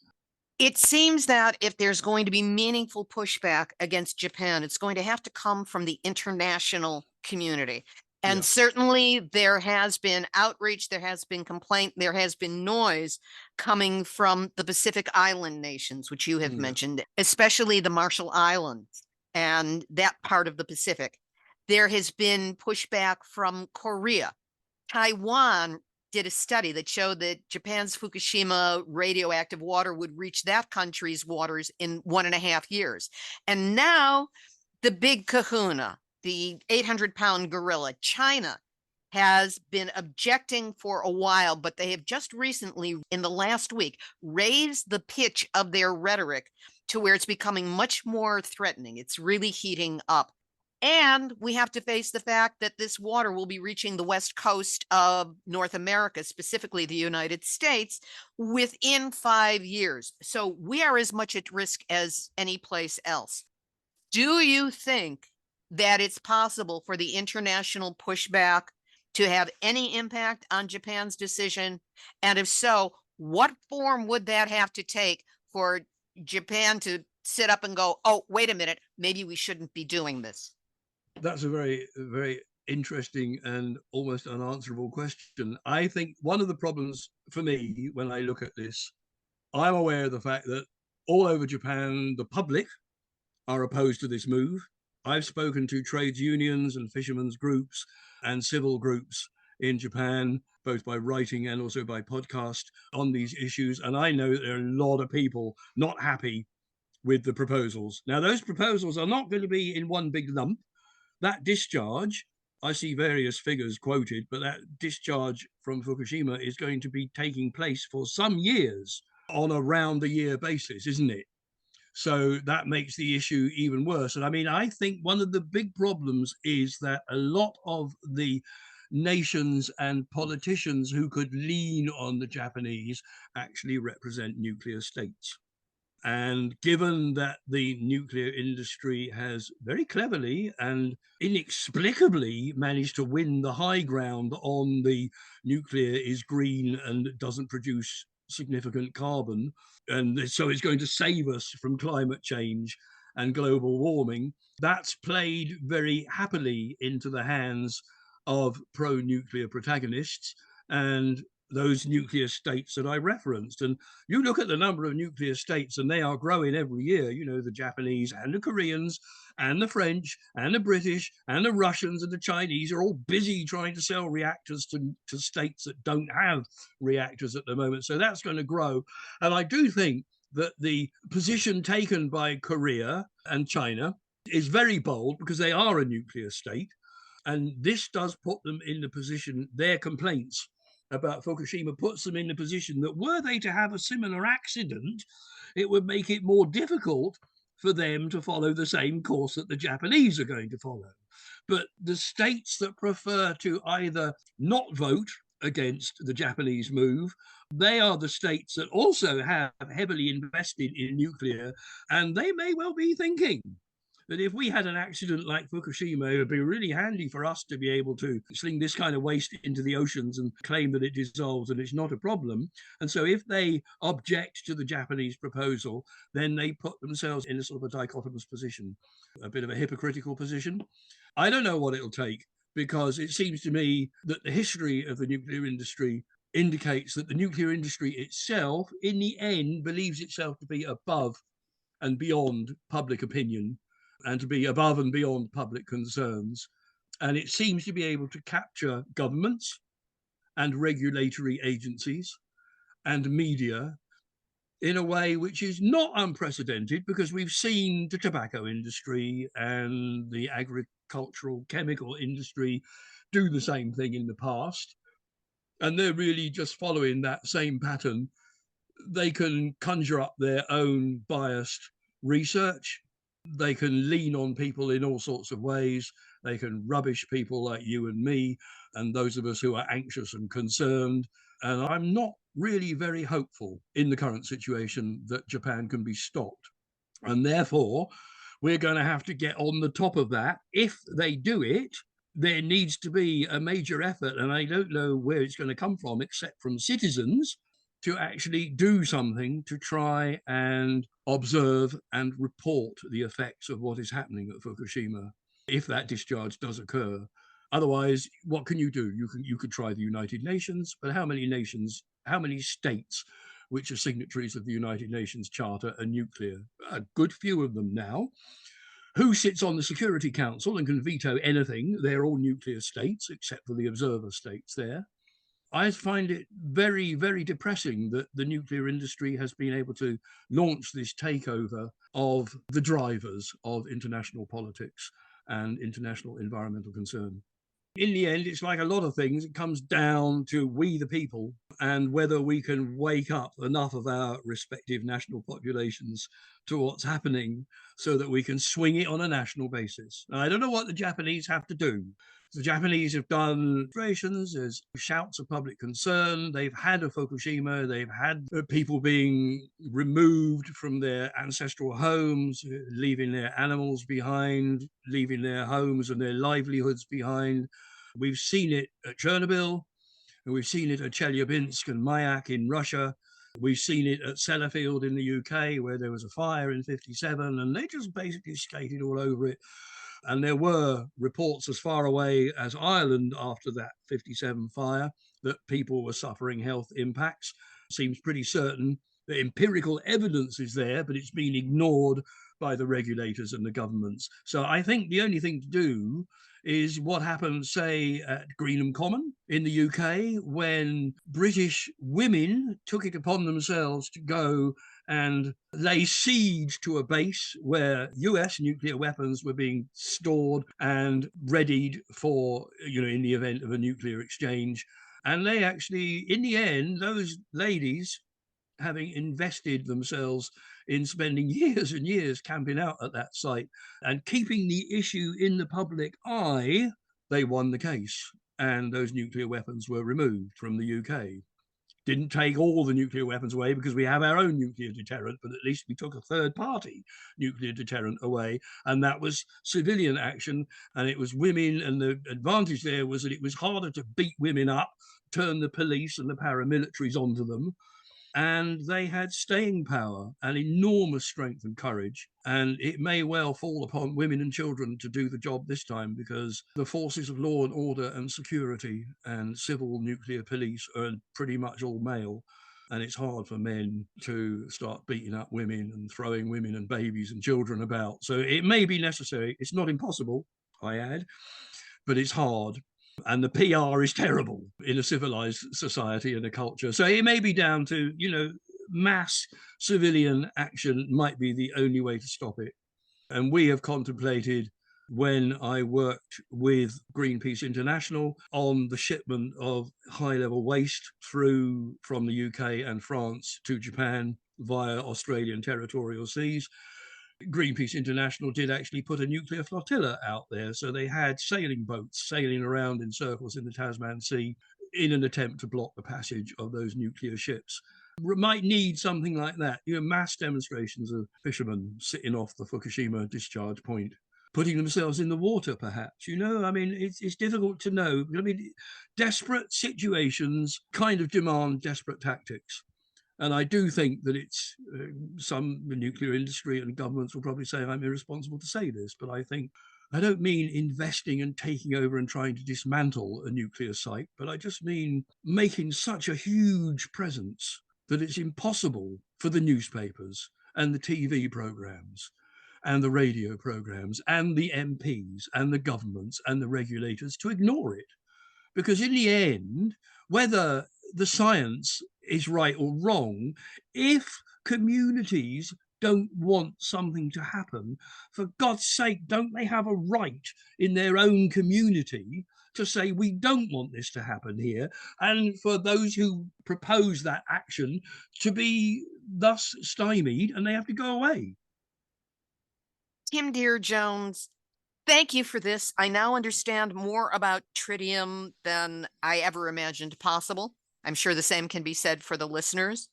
It seems that if there's going to be meaningful pushback against Japan, it's going to have to come from the international community. And certainly there has been outreach, there has been complaint, there has been noise coming from the Pacific Island nations, which you have mentioned, especially the Marshall Islands and that part of the Pacific. There has been pushback from Korea. Taiwan did a study that showed that Japan's Fukushima radioactive water would reach that country's waters in 1.5 years. And now the big kahuna, the 800-pound gorilla, China, has been objecting for a while, but they have just recently, in the last week, raised the pitch of their rhetoric to where it's becoming much more threatening. It's really heating up. And we have to face the fact that this water will be reaching the west coast of North America, specifically the United States, within 5 years. So we are as much at risk as any place else. Do you think that it's possible for the international pushback to have any impact on Japan's decision? And if so, what form would that have to take for Japan to sit up and go, oh, wait a minute, maybe we shouldn't be doing this? That's a very, very interesting and almost unanswerable question. I think one of the problems for me when I look at this, I'm aware of the fact that all over Japan, the public are opposed to this move. I've spoken to trades unions and fishermen's groups and civil groups in Japan, both by writing and also by podcast, on these issues. And I know that there are a lot of people not happy with the proposals. Now, those proposals are not going to be in one big lump. That discharge, I see various figures quoted, but that discharge from Fukushima is going to be taking place for some years on a round-the-year basis, isn't it? So that makes the issue even worse. And I mean, I think one of the big problems is that a lot of the nations and politicians who could lean on the Japanese actually represent nuclear states. And given that the nuclear industry has very cleverly and inexplicably managed to win the high ground on the nuclear is green and doesn't produce significant carbon, and so it's going to save us from climate change and global warming, that's played very happily into the hands of pro-nuclear protagonists and those nuclear states that I referenced. And you look at the number of nuclear states and they are growing every year. You know, the Japanese and the Koreans and the French and the British and the Russians and the Chinese are all busy trying to sell reactors to states that don't have reactors at the moment. So that's going to grow. And I do think that the position taken by Korea and China is very bold because they are a nuclear state. And this does put them in the position, their complaints about Fukushima puts them in the position that were they to have a similar accident, it would make it more difficult for them to follow the same course that the Japanese are going to follow. But the states that prefer to either not vote against the Japanese move, they are the states that also have heavily invested in nuclear, and they may well be thinking that if we had an accident like Fukushima, it would be really handy for us to be able to sling this kind of waste into the oceans and claim that it dissolves and it's not a problem. And so if they object to the Japanese proposal, then they put themselves in a sort of a dichotomous position, a bit of a hypocritical position. I don't know what it'll take, because it seems to me that the history of the nuclear industry indicates that the nuclear industry itself, in the end, believes itself to be above and beyond public opinion and to be above and beyond public concerns. And it seems to be able to capture governments and regulatory agencies and media in a way which is not unprecedented, because we've seen the tobacco industry and the agricultural chemical industry do the same thing in the past. And they're really just following that same pattern. They can conjure up their own biased research. They can lean on people in all sorts of ways. They can rubbish people like you and me and those of us who are anxious and concerned. And I'm not really very hopeful in the current situation that Japan can be stopped. And therefore, we're going to have to get on the top of that. If they do it, there needs to be a major effort, and I don't know where it's going to come from, except from citizens, to actually do something to try and observe and report the effects of what is happening at Fukushima, if that discharge does occur. Otherwise, what can you do? You could try the United Nations, but how many nations, how many states which are signatories of the United Nations Charter are nuclear? A good few of them now. Who sits on the Security Council and can veto anything? They're all nuclear states, except for the observer states there. I find it very, very depressing that the nuclear industry has been able to launch this takeover of the drivers of international politics and international environmental concern. In the end, it's like a lot of things. It comes down to we, the people, and whether we can wake up enough of our respective national populations to what's happening so that we can swing it on a national basis. Now, I don't know what the Japanese have to do. The Japanese have done demonstrations, there's shouts of public concern, they've had a Fukushima, they've had people being removed from their ancestral homes, leaving their animals behind, leaving their homes and their livelihoods behind. We've seen it at Chernobyl, and we've seen it at Chelyabinsk and Mayak in Russia. We've seen it at Sellafield in the UK, where there was a fire in 1957, and they just basically skated all over it. And there were reports as far away as Ireland after that 1957 fire that people were suffering health impacts. Seems pretty certain that empirical evidence is there, but it's been ignored by the regulators and the governments. So I think the only thing to do is what happened, say, at Greenham Common in the UK, when British women took it upon themselves to go and lay siege to a base where US nuclear weapons were being stored and readied for, in the event of a nuclear exchange. And they actually, in the end, those ladies, having invested themselves in spending years and years camping out at that site and keeping the issue in the public eye, they won the case. And those nuclear weapons were removed from the UK. Didn't take all the nuclear weapons away because we have our own nuclear deterrent, but at least we took a third-party nuclear deterrent away, and that was civilian action, and it was women, and the advantage there was that it was harder to beat women up, turn the police and the paramilitaries onto them, and they had staying power and enormous strength and courage. And it may well fall upon women and children to do the job this time, because the forces of law and order and security and civil nuclear police are pretty much all male. And it's hard for men to start beating up women and throwing women and babies and children about. So it may be necessary. It's not impossible, I add, but it's hard. And the PR is terrible in a civilized society and a culture. So it may be down to, mass civilian action might be the only way to stop it. And we have contemplated, when I worked with Greenpeace International on the shipment of high-level waste through from the UK and France to Japan via Australian territorial seas, Greenpeace International did actually put a nuclear flotilla out there. So they had sailing boats sailing around in circles in the Tasman Sea in an attempt to block the passage of those nuclear ships. We might need something like that, mass demonstrations of fishermen sitting off the Fukushima discharge point, putting themselves in the water, perhaps. It's difficult to know. Desperate situations kind of demand desperate tactics. And I do think that it's the nuclear industry and governments will probably say I'm irresponsible to say this, but I don't mean investing and taking over and trying to dismantle a nuclear site, but I just mean making such a huge presence that it's impossible for the newspapers and the TV programs and the radio programs and the MPs and the governments and the regulators to ignore it. Because in the end, whether the science is right or wrong, if communities don't want something to happen, for God's sake, don't they have a right in their own community to say, we don't want this to happen here, and for those who propose that action to be thus stymied and they have to go away? Tim Deere-Jones, thank you for this. I now understand more about tritium than I ever imagined possible. I'm sure the same can be said for the listeners.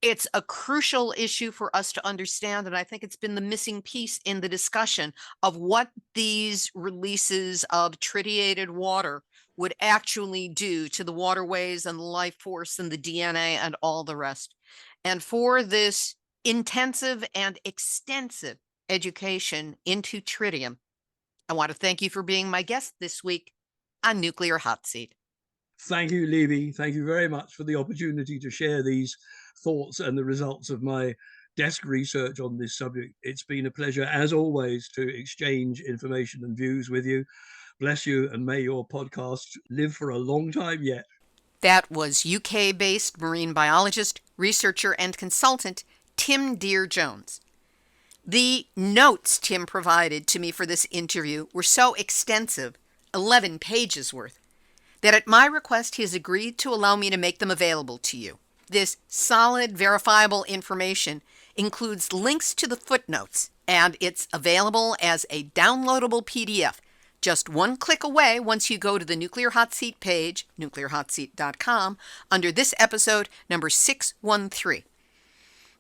It's a crucial issue for us to understand, and I think it's been the missing piece in the discussion of what these releases of tritiated water would actually do to the waterways and the life force and the DNA and all the rest. And for this intensive and extensive education into tritium, I want to thank you for being my guest this week on Nuclear Hot Seat. Thank you, Levy. Thank you very much for the opportunity to share these thoughts and the results of my desk research on this subject. It's been a pleasure, as always, to exchange information and views with you. Bless you, and may your podcast live for a long time yet. That was UK-based marine biologist, researcher, and consultant Tim Deere-Jones. The notes Tim provided to me for this interview were so extensive, 11 pages worth, that at my request he has agreed to allow me to make them available to you. This solid, verifiable information includes links to the footnotes, and it's available as a downloadable PDF just one click away once you go to the Nuclear Hot Seat page, nuclearhotseat.com, under this episode, number 613.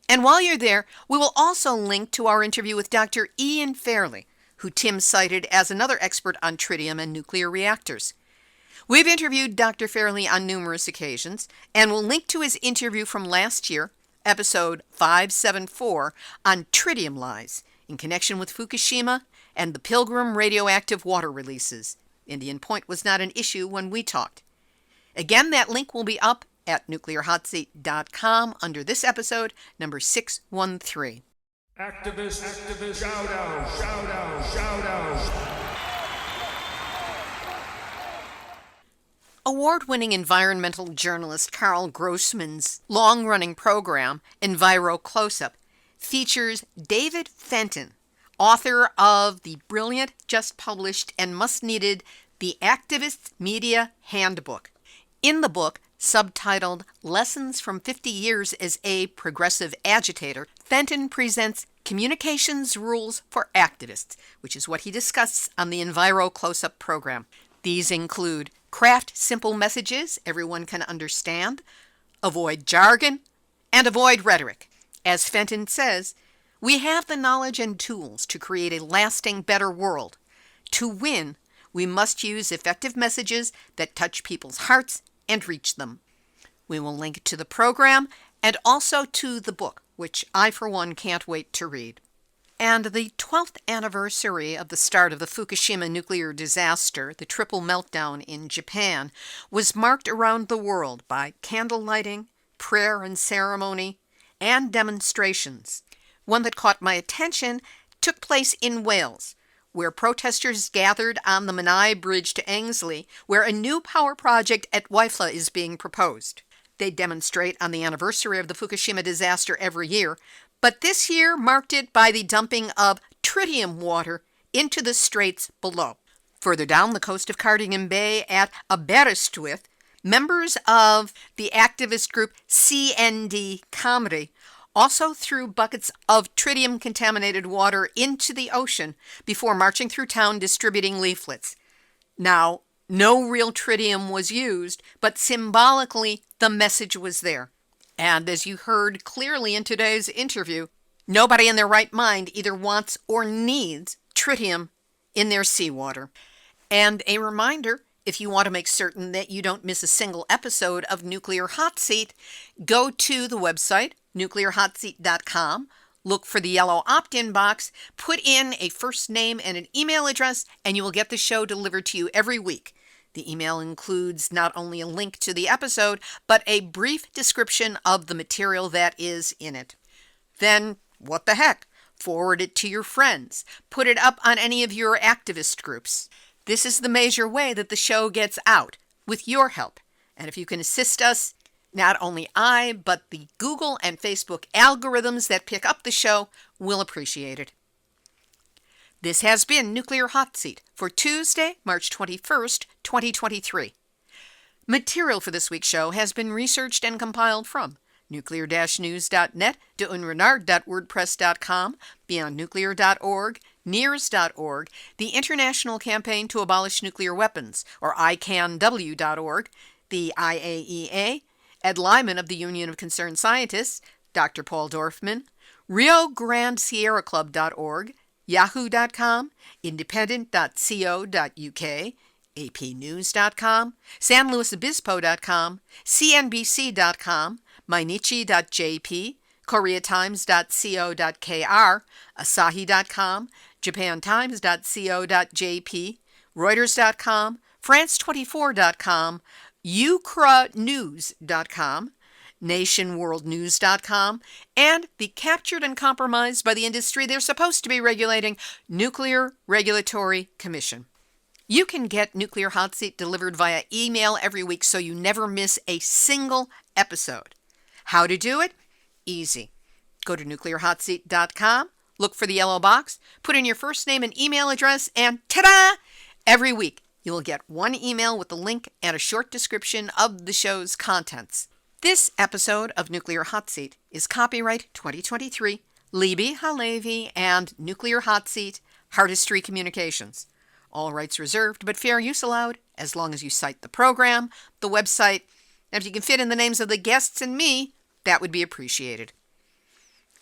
And while you're there, we will also link to our interview with Dr. Ian Fairley, who Tim cited as another expert on tritium and nuclear reactors. We've interviewed Dr. Fairley on numerous occasions, and we'll link to his interview from last year, episode 574, on tritium lies in connection with Fukushima and the Pilgrim radioactive water releases. Indian Point was not an issue when we talked. Again, that link will be up at nuclearhotseat.com under this episode, number 613. Activist, shout out. Award-winning environmental journalist Carl Grossman's long-running program, Enviro Close-Up, features David Fenton, author of the brilliant, just-published, and much-needed The Activist Media Handbook. In the book, subtitled Lessons from 50 Years as a Progressive Agitator, Fenton presents communications rules for activists, which is what he discusses on the Enviro Close-Up program. These include craft simple messages everyone can understand, avoid jargon, and avoid rhetoric. As Fenton says, we have the knowledge and tools to create a lasting, better world. To win, we must use effective messages that touch people's hearts and reach them. We will link to the program and also to the book, which I, for one, can't wait to read. And the 12th anniversary of the start of the Fukushima nuclear disaster, the triple meltdown in Japan, was marked around the world by candle lighting, prayer and ceremony, and demonstrations. One that caught my attention took place in Wales, where protesters gathered on the Menai Bridge to Ainsley, where a new power project at Waifla is being proposed. They demonstrate on the anniversary of the Fukushima disaster every year, but this year marked it by the dumping of tritium water into the straits below. Further down the coast of Cardigan Bay at Aberystwyth, members of the activist group CND Comedy also threw buckets of tritium-contaminated water into the ocean before marching through town distributing leaflets. Now, no real tritium was used, but symbolically the message was there. And as you heard clearly in today's interview, nobody in their right mind either wants or needs tritium in their seawater. And a reminder, if you want to make certain that you don't miss a single episode of Nuclear Hot Seat, go to the website, nuclearhotseat.com, look for the yellow opt-in box, put in a first name and an email address, and you will get the show delivered to you every week. The email includes not only a link to the episode, but a brief description of the material that is in it. Then, what the heck? Forward it to your friends. Put it up on any of your activist groups. This is the major way that the show gets out, with your help. And if you can assist us, not only I, but the Google and Facebook algorithms that pick up the show will appreciate it. This has been Nuclear Hot Seat for Tuesday, March 21st, 2023. Material for this week's show has been researched and compiled from nuclear-news.net, deunrenard.wordpress.com, beyondnuclear.org, NEARS.org, the International Campaign to Abolish Nuclear Weapons, or ICANW.org, the IAEA, Ed Lyman of the Union of Concerned Scientists, Dr. Paul Dorfman, RioGrandeSierraClub.org, Yahoo.com, Independent.co.uk, APNews.com, SanLuisObispo.com, CNBC.com, Mainichi.jp, KoreaTimes.co.kr, Asahi.com, JapanTimes.co.jp, Reuters.com, France24.com, UKRANews.com, NationWorldNews.com, and the captured and compromised by the industry they're supposed to be regulating Nuclear Regulatory Commission. You can get Nuclear Hot Seat delivered via email every week so you never miss a single episode. How to do it? Easy. Go to nuclearhotseat.com, look for the yellow box, put in your first name and email address, and ta-da! Every week you will get one email with the link and a short description of the show's contents. This episode of Nuclear Hot Seat is copyright 2023, Libby Halevi and Nuclear Hot Seat, Heartistry Communications. All rights reserved, but fair use allowed, as long as you cite the program, the website, and if you can fit in the names of the guests and me, that would be appreciated.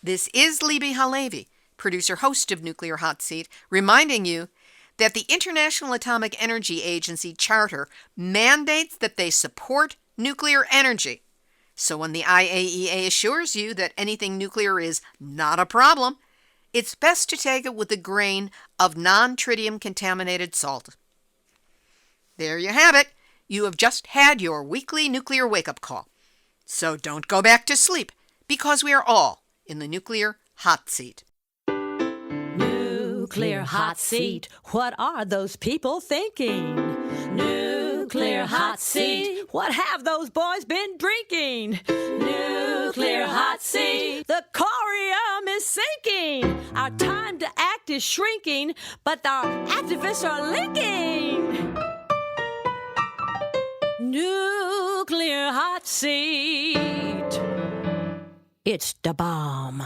This is Libby Halevi, producer-host of Nuclear Hot Seat, reminding you that the International Atomic Energy Agency Charter mandates that they support nuclear energy. So when the IAEA assures you that anything nuclear is not a problem, it's best to take it with a grain of non-tritium contaminated salt. There you have it. You have just had your weekly nuclear wake-up call. So don't go back to sleep, because we are all in the Nuclear Hot Seat. Nuclear hot seat. What are those people thinking? Nuclear hot seat. What have those boys been drinking? Nuclear hot seat. The corium is sinking. Our time to act is shrinking, but our activists are linking. Nuclear hot seat. It's the bomb.